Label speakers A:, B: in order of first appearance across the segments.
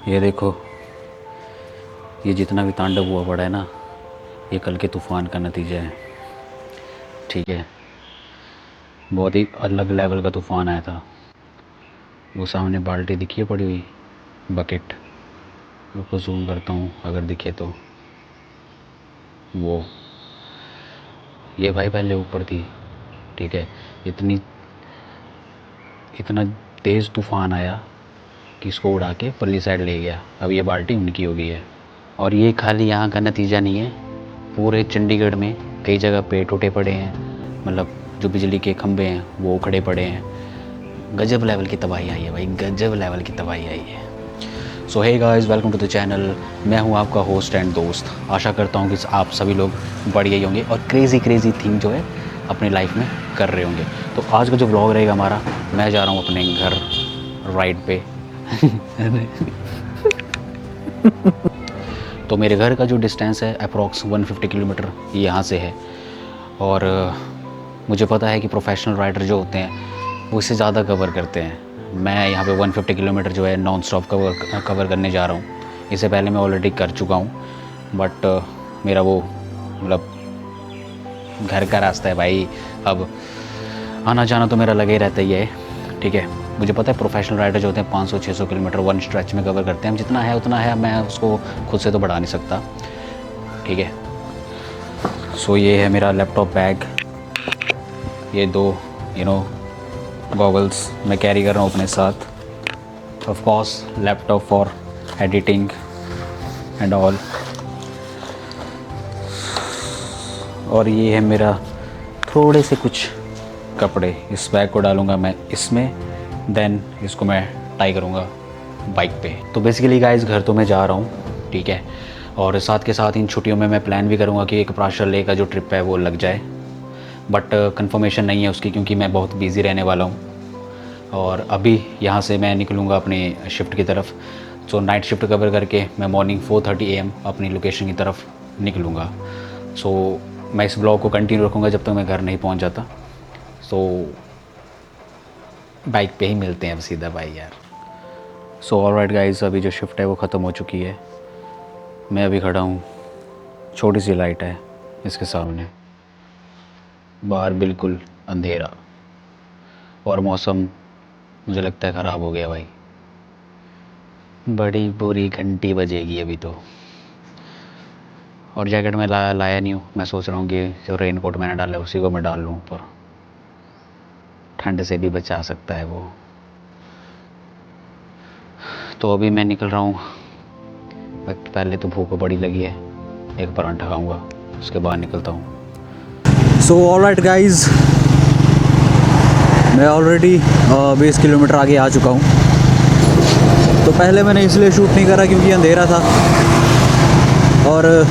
A: ये देखो, ये जितना भी तांडव हुआ पड़ा है ना, ये कल के तूफ़ान का नतीजा है। ठीक है, बहुत ही अलग लेवल का तूफ़ान आया था। वो सामने बाल्टी दिखी है पड़ी हुई, बकेट। उसको जूम करता हूँ अगर दिखे तो। वो ये भाई पहले ऊपर थी। ठीक है, इतना तेज़ तूफ़ान आया कि इसको उड़ा के परली साइड ले गया। अब ये बाल्टी उनकी हो गई है। और ये खाली यहाँ का नतीजा नहीं है, पूरे चंडीगढ़ में कई जगह पे टूटे पड़े हैं। मतलब जो बिजली के खंभे हैं वो उखड़े पड़े हैं। गजब लेवल की तबाही आई है भाई, गजब लेवल की तबाही आई है। So hey guys, welcome to the channel. मैं हूँ आपका होस्ट एंड दोस्त। आशा करता हूँ कि आप सभी लोग बढ़िया ही होंगे और क्रेज़ी थिंग जो है अपनी लाइफ में कर रहे होंगे। तो आज का जो व्लॉग रहेगा हमारा, मैं जा रहा हूँ अपने घर राइड पे। तो मेरे घर का जो डिस्टेंस है अप्रॉक्स 150 किलोमीटर यहाँ से है। और मुझे पता है कि प्रोफेशनल राइडर जो होते हैं वो इससे ज़्यादा कवर करते हैं। मैं यहाँ पे 150 किलोमीटर जो है नॉन स्टॉप कवर करने जा रहा हूँ। इससे पहले मैं ऑलरेडी कर चुका हूँ, बट मेरा वो मतलब घर का रास्ता है भाई। अब आना जाना तो मेरा लगे ही रहता ही है। ठीक है, मुझे पता है प्रोफेशनल राइडर जो होते हैं 500-600 किलोमीटर वन स्ट्रेच में कवर करते हैं। जितना है उतना है, मैं उसको खुद से तो बढ़ा नहीं सकता। ठीक है, सो ये है मेरा लैपटॉप बैग। ये दो गॉगल्स मैं कैरी कर रहा हूँ अपने साथ। Of course laptop for editing and all. और ये है मेरा थोड़े से कुछ कपड़े। इस बैग को डालूँगा मैं इसमें, देन इसको मैं टाई करूँगा बाइक पे। तो बेसिकली गाइस, घर तो मैं जा रहा हूँ। ठीक है, और साथ के साथ इन छुट्टियों में मैं प्लान भी करूँगा कि एक प्राशर ले का जो ट्रिप है वो लग जाए। बट कंफर्मेशन नहीं है उसकी, क्योंकि मैं बहुत बिज़ी रहने वाला हूँ। और अभी यहाँ से मैं निकलूँगा अपनी शिफ्ट की तरफ। सो नाइट शिफ्ट कवर करके मैं मॉर्निंग 4:30 AM अपनी लोकेशन की तरफ निकलूँगा। सो मैं इस ब्लॉग को कंटिन्यू रखूँगा जब तक मैं घर नहीं पहुँच जाता। सो बाइक पे ही मिलते हैं अब सीधा भाई यार। सो ऑलराइट गाइस, अभी जो शिफ्ट है वो ख़त्म हो चुकी है। मैं अभी खड़ा हूँ, छोटी सी लाइट है इसके सामने, बाहर बिल्कुल अंधेरा और मौसम मुझे लगता है ख़राब हो गया भाई। बड़ी बुरी घंटी बजेगी अभी तो। और जैकेट में लाया नहीं हूँ। मैं सोच रहा हूँ कि जो रेन कोट मैंने डाला है उसी को मैं डाल लूँ ऊपर, ठंड से भी बचा सकता है वो। तो अभी मैं निकल रहा हूँ। पहले तो भूख बड़ी लगी है, एक परांठा खाऊंगा, उसके बाद निकलता हूँ। सो ऑलराइट गाइस, मैं ऑलरेडी 20 किलोमीटर आगे आ चुका हूँ। तो पहले मैंने इसलिए शूट नहीं करा क्योंकि अंधेरा था और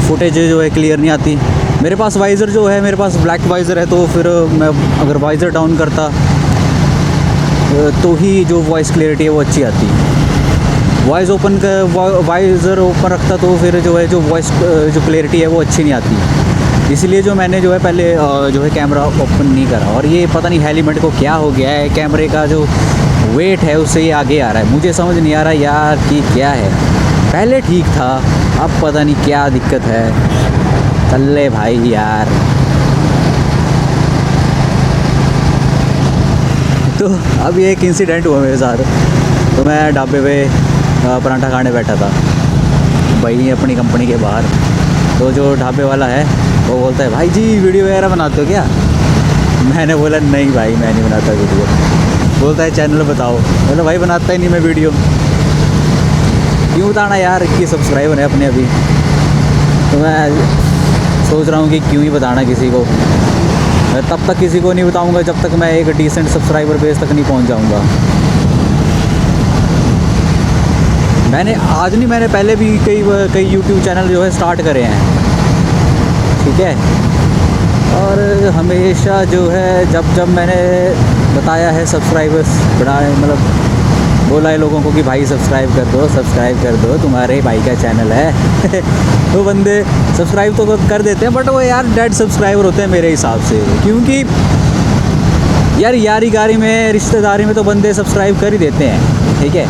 A: फुटेज जो है क्लियर नहीं आती। मेरे पास वाइज़र जो है, मेरे पास ब्लैक वाइज़र है, तो फिर मैं अगर वाइज़र डाउन करता तो ही जो वॉइस क्लियरिटी है वो अच्छी आती। वाइज़र ओपन रखता तो फिर जो है जो वॉइस जो क्लियरिटी है वो अच्छी नहीं आती। इसलिए जो मैंने जो है पहले जो है कैमरा ओपन नहीं करा। और ये पता नहीं हेलीमेट को क्या हो गया है, कैमरे का जो वेट है उससे ये आगे आ रहा है। मुझे समझ नहीं आ रहा यार कि क्या है। पहले ठीक था, अब पता नहीं क्या दिक्कत है। चल भाई यार। तो अब ये एक इंसिडेंट हुआ मेरे साथ। तो मैं ढाबे पे परांठा खाने बैठा था भाई अपनी कंपनी के बाहर। तो जो ढाबे वाला है वो बोलता है, भाई जी वीडियो वगैरह बनाते हो क्या? मैंने बोला नहीं भाई, मैं नहीं बनाता वीडियो। बोलता है चैनल बताओ। बोला भाई बनाता ही नहीं मैं वीडियो। क्यों बताना यार, इतनी सब्सक्राइबर है अपने अभी। तो मैं सोच रहा हूँ कि क्यों ही बताना किसी को। मैं तब तक किसी को नहीं बताऊँगा जब तक मैं एक डिसेंट सब्सक्राइबर बेस तक नहीं पहुँच जाऊँगा। मैंने पहले भी कई यूट्यूब चैनल जो है स्टार्ट करे हैं। ठीक है, और हमेशा जो है जब मैंने बताया है सब्सक्राइबर्स बढ़ाए, मतलब बोला है लोगों को कि भाई सब्सक्राइब कर दो तुम्हारे भाई का चैनल है। तो बंदे सब्सक्राइब तो कर देते हैं, बट वो यार डेड सब्सक्राइबर होते हैं मेरे हिसाब से। क्योंकि यार यारी गारी में, रिश्तेदारी में तो बंदे सब्सक्राइब कर ही देते हैं। ठीक है,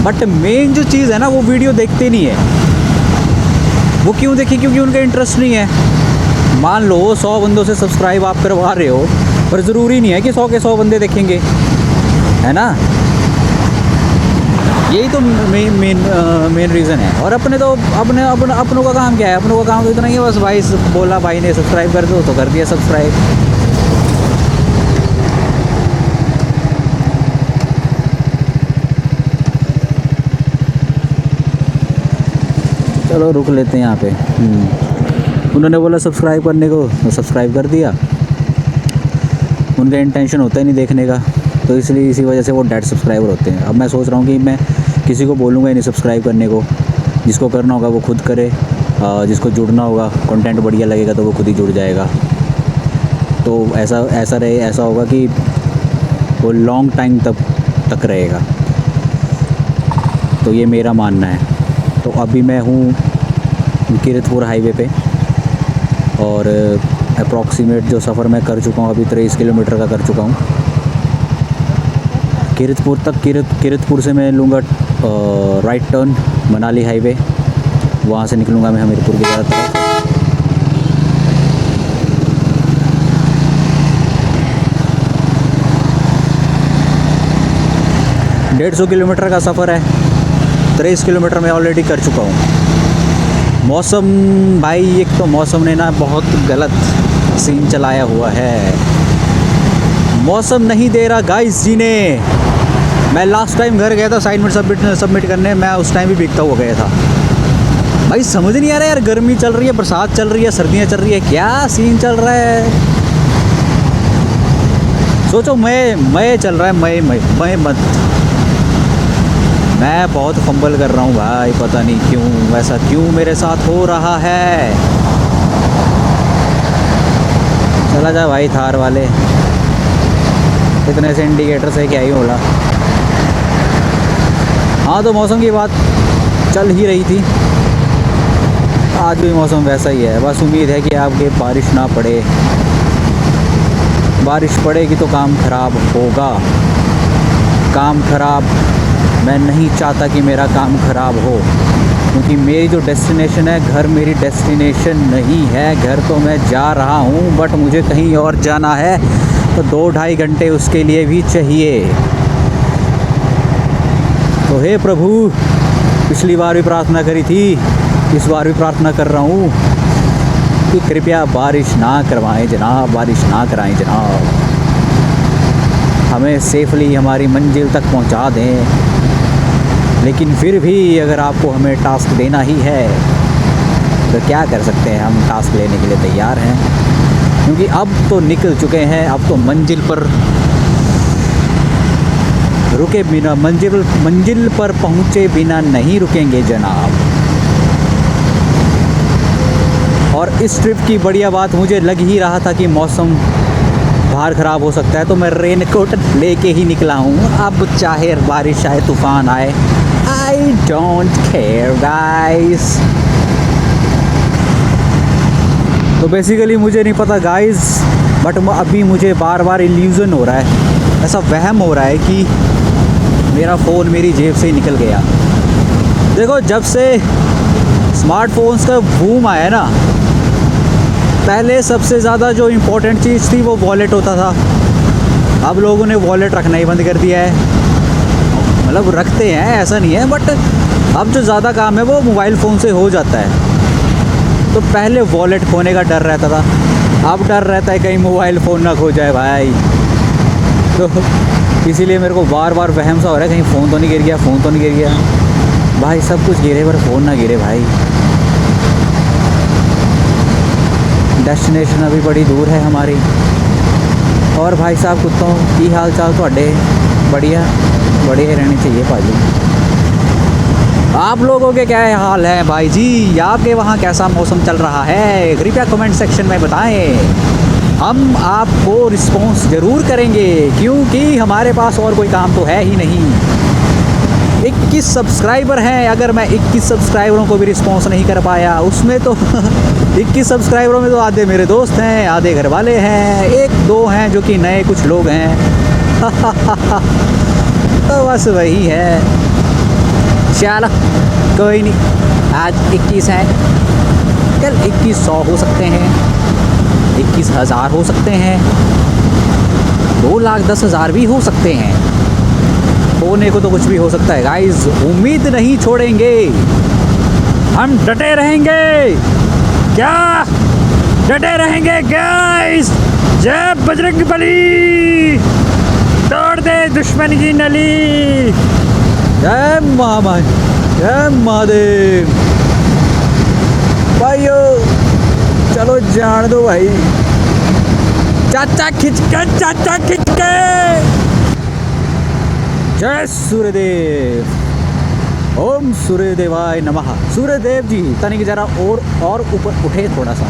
B: बट मेन जो चीज़ है ना वो वीडियो देखते नहीं है। वो क्यों देखें? क्योंकि उनका इंटरेस्ट नहीं है। मान लो 100 बंदों से सब्सक्राइब आप करवा रहे हो, पर ज़रूरी नहीं है कि 100 के 100 बंदे देखेंगे, है ना। यही तो मेन रीज़न है। और अपने तो अपनों का काम क्या है? अपनों का काम तो इतना ही है, बस भाई बोला भाई ने सब्सक्राइब कर दो तो कर दिया सब्सक्राइब। चलो रुक लेते हैं यहाँ पे। उन्होंने बोला सब्सक्राइब करने को तो सब्सक्राइब कर दिया। उनका इंटेंशन होता ही नहीं देखने का, तो इसलिए इसी वजह से वो डेड सब्सक्राइबर होते हैं। अब मैं सोच रहा हूँ कि मैं किसी को बोलूँगा ही नहीं सब्सक्राइब करने को। जिसको करना होगा वो खुद करे, जिसको जुड़ना होगा, कंटेंट बढ़िया लगेगा तो वो खुद ही जुड़ जाएगा। तो ऐसा होगा कि वो लॉन्ग टाइम तक रहेगा। तो ये मेरा मानना है। तो अभी मैं हूँ कीरतपुर हाईवे पे, और अप्रॉक्सीमेट जो सफ़र मैं कर चुका हूँ अभी 23 किलोमीटर का कर चुका हूँ कीरतपुर तक। कीरतपुर से मैं लूँगा राइट टर्न मनाली हाईवे, वहाँ से निकलूँगा मैं हमीरपुर की तरफ। 150 किलोमीटर का सफ़र है, 23 किलोमीटर मैं ऑलरेडी कर चुका हूँ। मौसम भाई, एक तो मौसम ने ना बहुत गलत सीन चलाया हुआ है। मौसम नहीं दे रहा गाइस जीने। मैं लास्ट टाइम घर गया था असाइनमेंट सबमिट करने, मैं उस टाइम भी भीगता हुआ गया था। भाई समझ नहीं आ रहा यार, गर्मी चल रही है, बरसात चल रही है, सर्दियाँ चल रही है, क्या सीन चल रहा है। सोचो मई चल रहा है, मई मत। मैं बहुत फंबल कर रहा हूँ भाई, पता नहीं क्यों, वैसा क्यों मेरे साथ हो रहा है। चला जा भाई थार वाले, इतने से इंडिकेटर से क्या ही होला। हाँ तो मौसम की बात चल ही रही थी, आज भी मौसम वैसा ही है। बस उम्मीद है कि आपके बारिश ना पड़े। बारिश पड़ेगी तो काम ख़राब होगा। काम ख़राब, मैं नहीं चाहता कि मेरा काम ख़राब हो, क्योंकि मेरी जो डेस्टिनेशन है, घर मेरी डेस्टिनेशन नहीं है। घर तो मैं जा रहा हूँ, बट मुझे कहीं और जाना है, तो 2-2.5 घंटे उसके लिए भी चाहिए। तो हे प्रभु, पिछली बार भी प्रार्थना करी थी, इस बार भी प्रार्थना कर रहा हूँ कि कृपया बारिश ना करवाएं जनाब, बारिश ना कराएं जनाब। हमें सेफली हमारी मंजिल तक पहुँचा दें। लेकिन फिर भी अगर आपको हमें टास्क देना ही है तो क्या कर सकते हैं, हम टास्क लेने के लिए तैयार हैं। क्योंकि अब तो निकल चुके हैं, अब तो मंजिल पर रुके बिना, मंजिल पर पहुँचे बिना नहीं रुकेंगे जनाब। और इस ट्रिप की बढ़िया बात, मुझे लग ही रहा था कि मौसम बाहर ख़राब हो सकता है, तो मैं रेनकोट लेके ही निकला हूँ। अब चाहे बारिश आए, तूफ़ान आए, आई डोंट केयर गाइस। तो बेसिकली मुझे नहीं पता गाइस, बट अभी मुझे बार बार इल्यूज़न हो रहा है, ऐसा वहम हो रहा है कि मेरा फ़ोन मेरी जेब से ही निकल गया। देखो, जब से स्मार्टफोन्स का बूम आया ना, पहले सबसे ज़्यादा जो इम्पोर्टेंट चीज़ थी वो वॉलेट होता था। अब लोगों ने वॉलेट रखना ही बंद कर दिया है। मतलब रखते हैं, ऐसा नहीं है, बट अब जो ज़्यादा काम है वो मोबाइल फ़ोन से हो जाता है। तो पहले वॉलेट खोने का डर रहता था, अब डर रहता है कहीं मोबाइल फ़ोन ना खो जाए भाई। तो इसीलिए मेरे को बार बार वहम सा हो रहा है, कहीं फ़ोन तो नहीं गिर गया, फ़ोन तो नहीं गिर गया। भाई सब कुछ गिरे पर फ़ोन ना गिरे भाई। डेस्टिनेशन अभी बड़ी दूर है हमारी। और भाई साहब कुत्तों की हाल चाल थोड़े? बढ़िया रहनी चाहिए भाई। आप लोगों के क्या हाल है भाई जी? आपके वहाँ कैसा मौसम चल रहा है? कृपया कमेंट सेक्शन में बताएं। हम आपको रिस्पॉन्स ज़रूर करेंगे, क्योंकि हमारे पास और कोई काम तो है ही नहीं। 21 सब्सक्राइबर हैं, अगर मैं 21 सब्सक्राइबरों को भी रिस्पॉन्स नहीं कर पाया, उसमें तो 21 सब्सक्राइबरों में तो आधे मेरे दोस्त हैं, आधे घर वाले हैं, 1-2 हैं जो कि नए कुछ लोग हैं। तो बस वही है। चलो कोई नहीं, आज 21 है, कल 2100 हो सकते हैं, 21,000 हो सकते हैं, 2,10,000 भी हो सकते हैं। होने को तो कुछ भी हो सकता है गाइस, उम्मीद नहीं छोड़ेंगे, हम डटे रहेंगे। क्या डटे रहेंगे गाइस? जय बजरंग बली, तोड़ दे दुश्मन की नली। जय महामाई, जय महादेव। भाइयों चलो जान दो भाई, चाचा खिंच के, चाचा खिंच के। जय सूर्यदेव, ओम सूर्यदेवाय नमः। सूर्यदेव जी तनिक जरा और ऊपर उठे थोड़ा सा,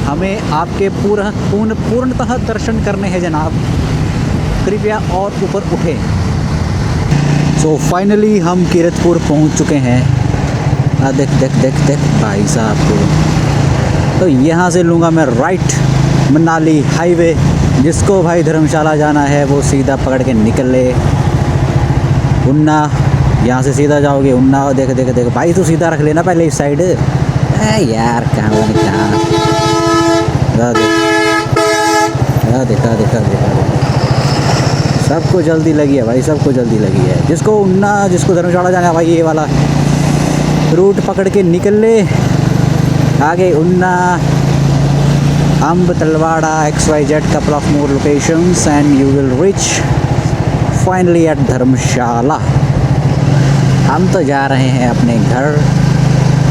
B: हमें आपके पूर्णतः दर्शन करने हैं जनाब, कृपया और ऊपर उठे। सो फाइनली हम कीरतपुर पहुंच चुके हैं। देख देख देख देख भाई साहब को। तो यहाँ से लूँगा मैं राइट, मनाली हाईवे। जिसको भाई धर्मशाला जाना है वो सीधा पकड़ के निकल ले। उन्ना, यहाँ से सीधा जाओगे उन्ना। देख देख देख भाई, तू सीधा रख लेना पहले इस साइड। यार कहाँ देखा सबको जल्दी लगी है भाई, सबको जल्दी लगी है। जिसको उन्ना, जिसको धर्मशाला जाना है भाई, ये वाला रूट पकड़ के निकल ले। आगे उन्ना, अम्ब, Talwara, XYZ, couple of more locations and you will reach finally at धर्मशाला। हम तो जा रहे हैं अपने घर,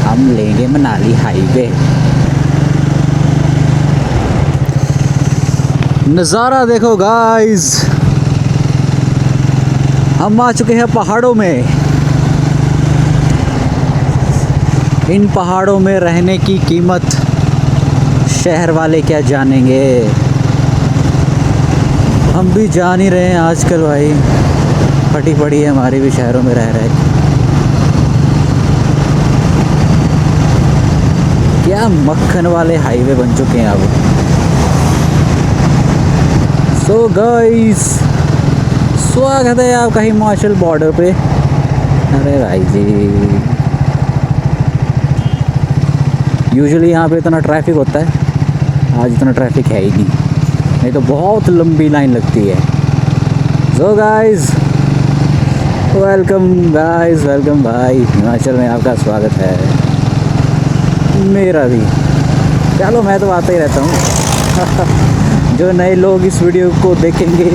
B: हम लेंगे मनाली हाईवे। नज़ारा देखो गाइस, हम आ चुके हैं पहाड़ों में। इन पहाड़ों में रहने की कीमत शहर वाले क्या जानेंगे, हम भी जान ही रहे हैं आजकल भाई। फटी पड़ी है हमारी भी शहरों में रह रहे। क्या मक्खन वाले हाईवे बन चुके हैं अब। सो गाइस, स्वागत है आपका हिमाचल बॉर्डर पे। अरे भाई जी, यूजुअली यहाँ पे इतना ट्रैफिक होता है, आज इतना ट्रैफिक है ही नहीं तो बहुत लंबी लाइन लगती है। So guys, welcome guys, welcome भाई, हिमाचल में आपका स्वागत है। मेरा भी, चलो मैं तो आता ही रहता हूँ। जो नए लोग इस वीडियो को देखेंगे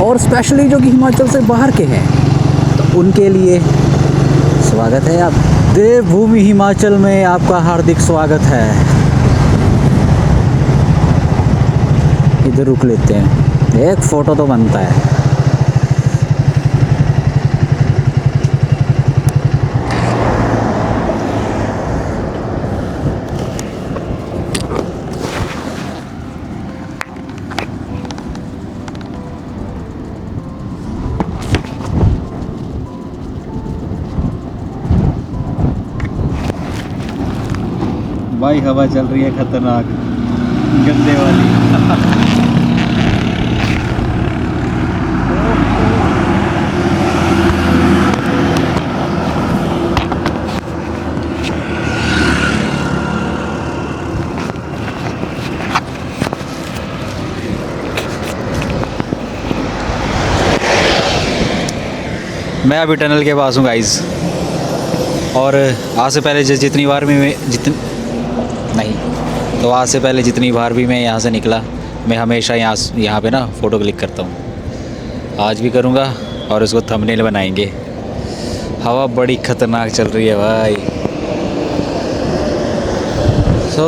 B: और स्पेशली जो कि हिमाचल से बाहर के हैं, तो उनके लिए स्वागत है। आप देवभूमि हिमाचल में आपका हार्दिक स्वागत है। इधर रुक लेते हैं, एक फ़ोटो तो बनता है। भाई हवा चल रही है खतरनाक, गंदे वाली। मैं अभी टनल के पास हूँ गाइस, और आज से पहले जितनी बार भी जितनी बार भी मैं यहाँ से निकला, मैं हमेशा यहाँ पे ना फ़ोटो क्लिक करता हूँ। आज भी करूँगा और उसको थंबनेल बनाएंगे। हवा बड़ी ख़तरनाक चल रही है भाई। सो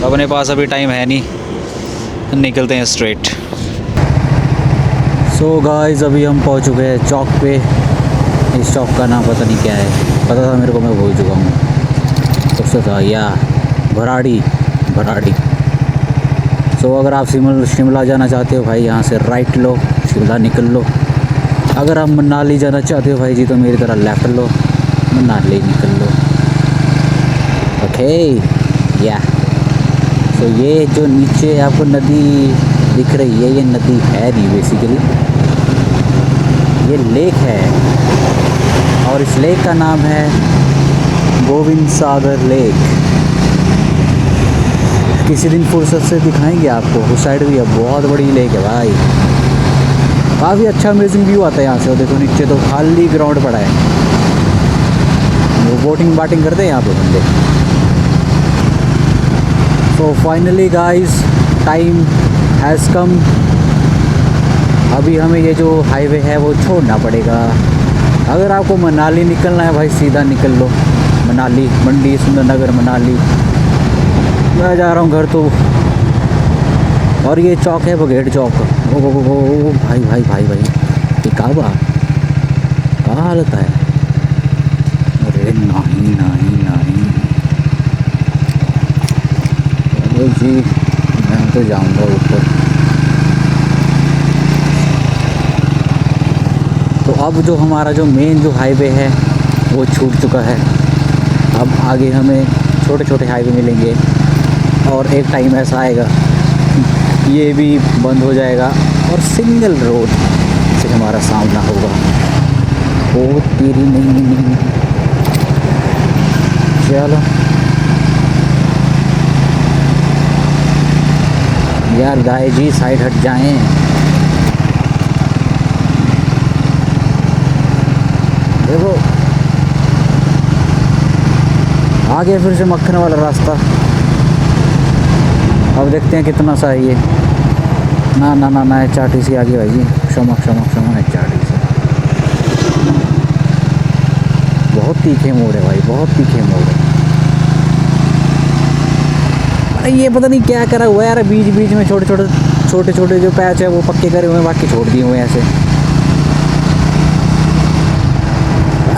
B: अपने पास अभी टाइम है नहीं, निकलते हैं स्ट्रेट। सो गाइस, अभी हम पहुँच चुके हैं चौक पे। इस चौक का नाम पता नहीं क्या है, पता था मेरे को, मैं भूल चुका हूँ। सबसे था या भराड़ी। सो अगर आप शिमला जाना चाहते हो भाई, यहाँ से राइट लो, शिमला निकल लो। अगर आप मनाली जाना चाहते हो भाई जी, तो मेरी तरह लेफ़्ट लो, मनाली निकल लो। ओके या तो ये जो नीचे आपको नदी दिख रही है, ये नदी है नहीं बेसिकली, ये लेक है। और इस लेक का नाम है गोविंद सागर लेक। किसी दिन फुर्सत से दिखाएंगे आपको। उस साइड भी है, बहुत बड़ी लेक है भाई। काफ़ी अच्छा अमेजिंग व्यू आता है यहाँ से। और देखो नीचे तो खाली ग्राउंड पड़ा है, वो बोटिंग बाटिंग करते हैं यहाँ पे बंदे। So finally guys time has come. अभी हमें ये जो हाईवे है वो छोड़ना पड़ेगा। अगर आपको मनाली निकलना है भाई, सीधा निकल लो मनाली, मंडी, सुंदरनगर, मनाली। मैं जा रहा हूँ घर तो। और ये चौक है बघेड़ चौक। ओ भाई भाई भाई भाई, ये कहाँ हालत है। अरे नहीं नहीं नहीं, अरे जी मैं तो जाऊँगा ऊपर। तो अब जो हमारा जो मेन जो हाईवे है वो छूट चुका है। अब आगे हमें छोटे छोटे हाईवे मिलेंगे और एक टाइम ऐसा आएगा ये भी बंद हो जाएगा और सिंगल रोड से हमारा सामना होगा। ओ तेरी नहीं, चलो यार गाय जी साइड हट जाएं। देखो आगे फिर से मक्खन वाला रास्ता। अब देखते हैं कितना सा है ये। ना ना ना ना, HRTC आ गई भाई जी। क्षमा क्षमा क्षमा, HRTC। बहुत तीखे मोड़ है भाई, बहुत तीखे मोड़ है। अरे ये पता नहीं क्या करा हुआ है यार, बीच बीच में छोटे छोटे जो पैच है वो पक्के करे हुए हैं, बाकी छोड़ दिए हुए हैं ऐसे।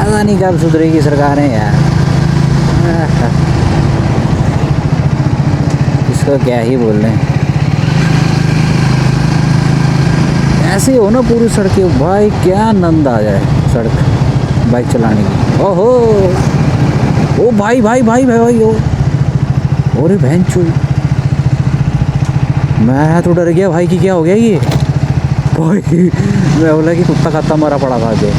B: पता नहीं कब सुधरेगी सरकारें यार। इसको क्या ही बोल रहे हैं। ऐसे हो ना पूरी सड़कें भाई, क्या आनंद आ जाए सड़क बाइक चलाने की। ओहो ओ भाई भाई भाई भाई भाई, ओ अरे बहन चुई, मैं तो डर गया भाई कि क्या हो गया ये भाई। मैं बोला कि कुत्ता खाता मरा पड़ा था आगे।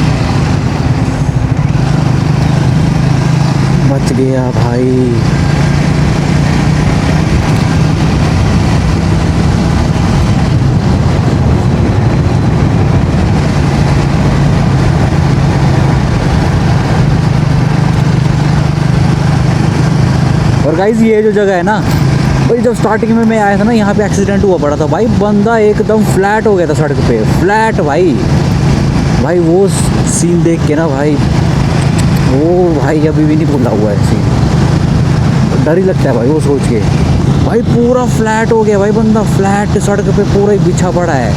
B: बच गया भाई। और गाइज ये जो जगह है ना भाई, जब स्टार्टिंग में मैं आया था ना यहाँ पे एक्सीडेंट हुआ पड़ा था भाई। बंदा एकदम फ्लैट हो गया था सड़क पे, फ्लैट भाई। भाई वो सीन देख के ना भाई, वो भाई अभी भी नहीं भूला हुआ है सीन। डर ही लगता है भाई वो सोच के। भाई पूरा फ्लैट हो गया भाई बंदा, फ्लैट सड़क पे पूरा ही बिछा पड़ा है,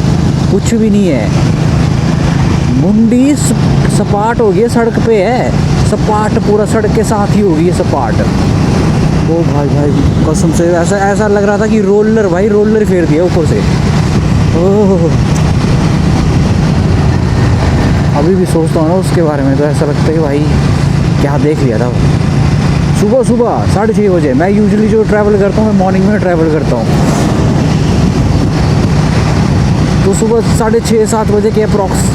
B: कुछ भी नहीं है। मुंडी सपाट हो गई सड़क पे है, सपाट पूरा सड़क के साथ ही होगी ये सपाट। ओ भाई भाई कसम से ऐसा लग रहा था कि रोलर भाई, रोलर फेर दिया ऊपर से। ओह अभी भी सोचता हूँ ना उसके बारे में तो ऐसा लगता है कि भाई क्या देख लिया था। सुबह 6:30 बजे मैं यूजुअली जो ट्रैवल करता हूँ, मैं मॉर्निंग में ट्रैवल करता हूँ, तो सुबह 6:30-7 बजे के अप्रॉक्स।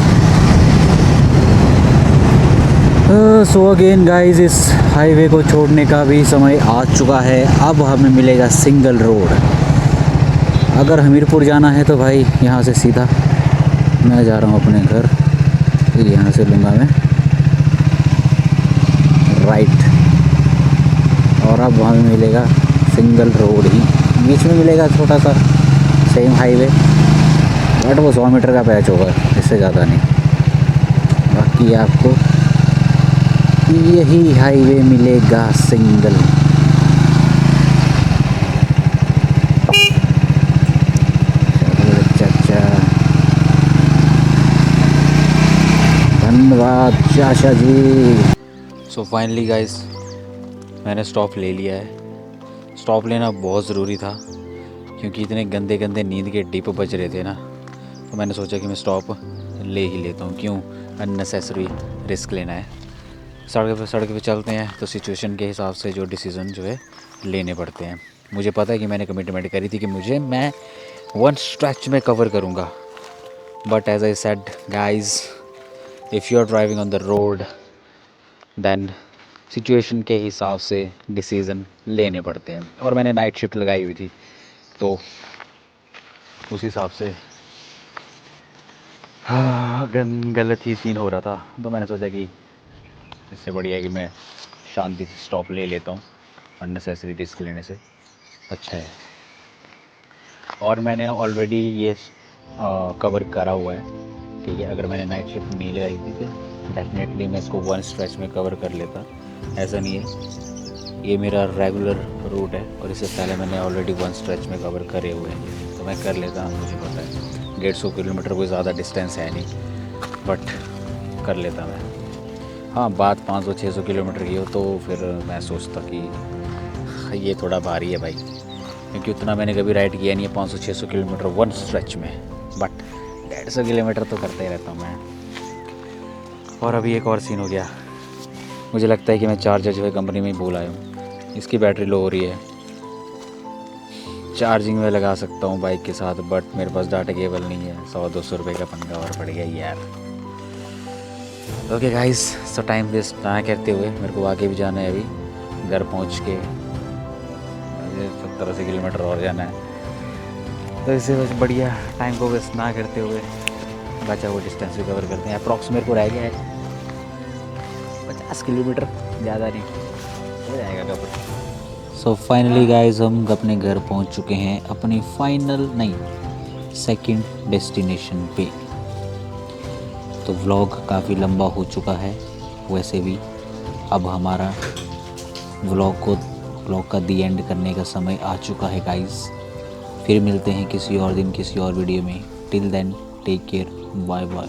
B: सो अगेन गाइस, इस हाईवे को छोड़ने का भी समय आ चुका है। अब हमें मिलेगा सिंगल रोड। अगर हमीरपुर जाना है तो भाई यहाँ से सीधा मैं जा रहा हूँ अपने घर, फिर यहाँ से लूँगा मैं राइट। और अब हमें मिलेगा सिंगल रोड ही, बीच में मिलेगा छोटा सा सेम हाईवे, बट वो 100 मीटर का पैच होगा, इससे ज़्यादा नहीं। बाकी आपको यही हाईवे मिलेगा सिंगल। चाचा धन्यवाद चाचा जी।
A: सो फाइनली गाइस मैंने स्टॉप ले लिया है। स्टॉप लेना बहुत ज़रूरी था क्योंकि इतने गंदे गंदे नींद के डिप बज रहे थे ना, तो मैंने सोचा कि मैं स्टॉप ले ही लेता हूँ। क्यों अननेसेसरी रिस्क लेना है। सड़क पे चलते हैं तो सिचुएशन के हिसाब से जो डिसीज़न जो है लेने पड़ते हैं। मुझे पता है कि मैंने कमिटमेंट करी थी कि मैं वन स्ट्रेच में कवर करूँगा, but as I said guys, if you are driving on the road then situation के हिसाब से डिसीज़न लेने पड़ते हैं। और मैंने नाइट शिफ्ट लगाई हुई थी, तो उस हिसाब से गलत ही सीन हो रहा था। तो मैंने सोचा कि इससे बढ़िया है कि मैं शांति से स्टॉप ले लेता हूँ, अननेसेसरी रिस्क लेने से अच्छा है। और मैंने ऑलरेडी ये कवर करा हुआ है, ठीक है। अगर मैंने नाइट शिफ्ट नहीं लगाई थी तो डेफिनेटली मैं इसको वन स्ट्रेच में कवर कर लेता। ऐसा नहीं है, ये मेरा रेगुलर रूट है और इससे पहले मैंने ऑलरेडी वन स्ट्रेच में कवर करे हुए हैं, तो मैं कर लेता। मुझे पता है 150 किलोमीटर कोई ज़्यादा डिस्टेंस है नहीं, बट कर लेता मैं। हाँ, बात 500-600 किलोमीटर की हो तो फिर मैं सोचता कि ये थोड़ा भारी है भाई, क्योंकि उतना मैंने कभी राइड किया नहीं है 500-600 किलोमीटर वन स्ट्रेच में। बट 150 किलोमीटर तो करते ही रहता हूँ मैं। और अभी एक और सीन हो गया, मुझे लगता है कि मैं चार्जर जो है कंपनी में ही भूल आया हूँ। इसकी बैटरी लो हो रही है, चार्जिंग में लगा सकता हूँ बाइक के साथ, बट मेरे पास डाटा केबल नहीं है। 100-200 रुपये का पंगा और पड़ गया यार। Okay guys, so time waste ना करते हुए मेरे को आगे भी जाना है। अभी घर पहुँच के मुझे 70-80 किलोमीटर और जाना है, तो इससे बस बढ़िया टाइम को वेस्ट ना करते हुए बचा वो डिस्टेंस भी कवर करते हैं। अप्रॉक्स मेरे को रह गया है 50 किलोमीटर, ज़्यादा नहीं, हो जाएगा कवर। सो फाइनली गाइस, हम अपने घर पहुंच चुके हैं, अपनी फाइनल नहीं सेकंड डेस्टिनेशन पे। तो व्लॉग काफ़ी लंबा हो चुका है वैसे भी। अब हमारा व्लॉग का दी एंड करने का समय आ चुका है गाइस। फिर मिलते हैं किसी और दिन किसी और वीडियो में। Till then take care, bye bye.